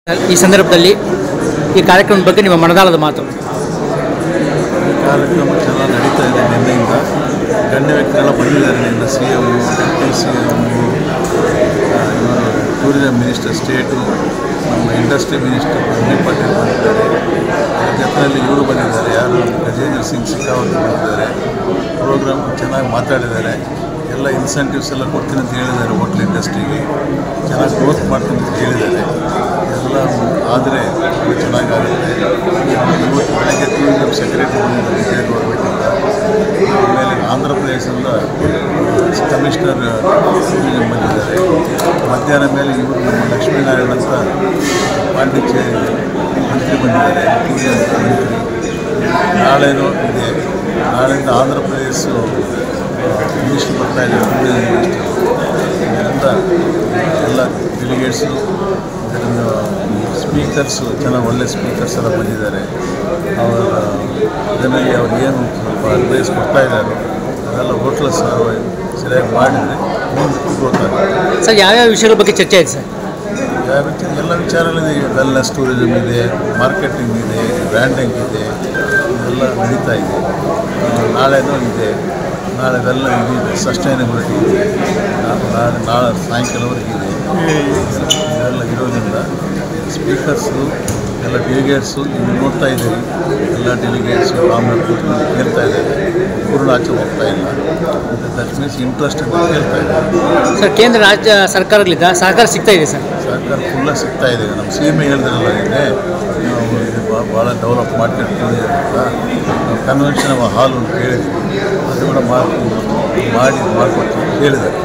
ಈ ಸಂದರ್ಭದಲ್ಲಿ ಈ ಕಾರ್ಯಕ್ರಮದ ಬಗ್ಗೆ ನಿಮ್ಮ ಮನದಾಳದ ಮಾತು. ಈ ಕಾರ್ಯಕ್ರಮ ಚೆನ್ನಾಗಿ ನಡೀತಾ ಇದೆ. ನಿನ್ನೆಯಿಂದ ಗಣ್ಯ ವ್ಯಕ್ತಿಗಳ ಬಂದಿದ್ದಾರೆ. ನಿನ್ನ CM, deputy CM, tourism minister state, ನಮ್ಮ ಇಂಡಸ್ಟ್ರಿ ಮಿನಿಸ್ಟರ್ ಪ್ರದೀಪ್ ಪಟೇಲ್ ಬಂದಿದ್ದಾರೆ. ಜೊತೆಯಲ್ಲಿ ಇವರು ಬಂದಿದ್ದಾರೆ, ಯಾರು ಗಜೇಂದ್ರ ಸಿಂಗ್ ಶೆಖಾವತ್ ಬಂದಿದ್ದಾರೆ. ಪ್ರೋಗ್ರಾಮ್ ಚೆನ್ನಾಗಿ ಮಾತಾಡಿದ್ದಾರೆ. ಎಲ್ಲ ಇನ್ಸೆಂಟಿವ್ಸ್ ಎಲ್ಲ ಕೊಡ್ತೀನಿ ಅಂತ ಹೇಳಿದ್ದಾರೆ. ಹೋಟ್ಲ್ ಇಂಡಸ್ಟ್ರಿಗೆ ಚೆನ್ನಾಗಿ ಗ್ರೋತ್ ಮಾಡ್ತೀನಿ ಅಂತ ಹೇಳಿದ್ದಾರೆ. ಎಲ್ಲ ಆದರೆ ಚೆನ್ನಾಗಾಗುತ್ತೆ. ಇವತ್ತು ಬೆಳಗ್ಗೆ ಟೂರಿಸಂ ಸೆಕ್ರೆಟರಿ ಬಂದಿದ್ದಾರೆ ಸ್ಟೇಟ್ ಗೌರ್ಮೆಂಟಿಂದ. ಆಮೇಲೆ ಆಂಧ್ರ ಪ್ರದೇಶದಿಂದ ಕಮಿಷನರ್ ಟೂರಿಸಂ ಬಂದಿದ್ದಾರೆ. ಮಧ್ಯಾಹ್ನ ಮೇಲೆ ಇವರು ನಮ್ಮ ಲಕ್ಷ್ಮೀನಾರಾಯಣ ಅಂತ ಪಾಂಡಿಚೇರಿ ಮಂತ್ರಿ ಬಂದಿದ್ದಾರೆ, ಟೂರಿಸಂ ಮಂತ್ರಿ. ನಾಳೆನೂ ಇದೆ. ನಾಳೆಯಿಂದ Andhra Pradesh minister ಬರ್ತಾಯಿದ್ದಾರೆ, tourism minister. ಇದರಿಂದ ಎಲ್ಲ ಡೆಲಿಗೇಟ್ಸು, ಸ್ಪೀಕರ್ಸು ಚೆನ್ನಾಗಿ ಒಳ್ಳೆ ಸ್ಪೀಕರ್ಸ್ ಎಲ್ಲ ಬಂದಿದ್ದಾರೆ. ಇದರಲ್ಲಿ ಅವ್ರು ಏನು ಸ್ವಲ್ಪ ಅಡ್ವೈಸ್ ಕೊಡ್ತಾಯಿದ್ದಾರೆ ಅದೆಲ್ಲ ಹೋಟ್ಲ ಸರಿಯಾಗಿ ಮಾಡಿದರೆ ಮುಂದಕ್ಕೆ ಗೊತ್ತಾಗುತ್ತೆ. ಸರ್, ಯಾವ್ಯಾವ ವಿಷಯಗಳ ಬಗ್ಗೆ ಚರ್ಚೆ ಆಯ್ತು ಸರ್? ಎಲ್ಲ ವಿಚಾರಗಳಿದೆ. ವೆಲ್ನೆಸ್ ಟೂರಿಸಂ ಇದೆ, ಮಾರ್ಕೆಟಿಂಗ್ ಇದೆ, ಬ್ರ್ಯಾಂಡಿಂಗ್ ಇದೆ, ಇದೆಲ್ಲ ನಡೀತಾ ಇದೆ. ನಾಳೆನೂ ಇದೆ. ನಾಳೆ ಇದೆಲ್ಲ ಇದೆ, ಸಸ್ಟೈನಬಿಲಿಟಿ ಇದೆ. ನಾಳೆ ಸಾಯಂಕಾಲವರೆಗೆ ಇದೆ. ಇದೆಲ್ಲ ಇರೋದ್ರಿಂದ ಸ್ಪೀಕರ್ಸು ಎಲ್ಲ ಡೆಲಿಗೇಟ್ಸು ಇಲ್ಲಿ ನೋಡ್ತಾ ಇದ್ದೀವಿ. ಎಲ್ಲ ಡೆಲಿಗೇಟ್ಸು ಆಮೇಲೆ ಕೂತ್ಕೊಂಡು ಕೇಳ್ತಾ ಇದ್ದಾರೆ. ಪೂರ್ಣ ಆಚೆ ಹೋಗ್ತಾ ಇಲ್ಲ. ದಟ್ ಮೀನ್ಸ್ ಇಂಟ್ರೆಸ್ಟ್ ಅಂತ ಕೇಳ್ತಾ ಇದ್ದಾರೆ. ಸರ್, ಕೇಂದ್ರ ರಾಜ್ಯ ಸರ್ಕಾರಗಳಿಂದ ಸಹಕಾರ ಸಿಗ್ತಾ ಇದೆ ಸರ್? ಸಹಕಾರ ಫುಲ್ಲಾಗಿ ಸಿಗ್ತಾ ಇದೆ. ನಮ್ಮ CM ಹೇಳಿದ್ರಲ್ಲ, ಇದೆ ನಾವು ಇದು ಭಾಳ ಡೆವಲಪ್ ಮಾಡ್ಕೊಂಡಿದ್ದೀವಿ ಅಂತ. ನಾವು ಕನ್ವೆನ್ಷನ್ ಹಾಲ್ ಕೇಳಿದ್ವಿ, ಅದು ಕೂಡ ಮಾಡ್ಕೊಡ್ತೀವಿ ಹೇಳಿದ್ದಾರೆ.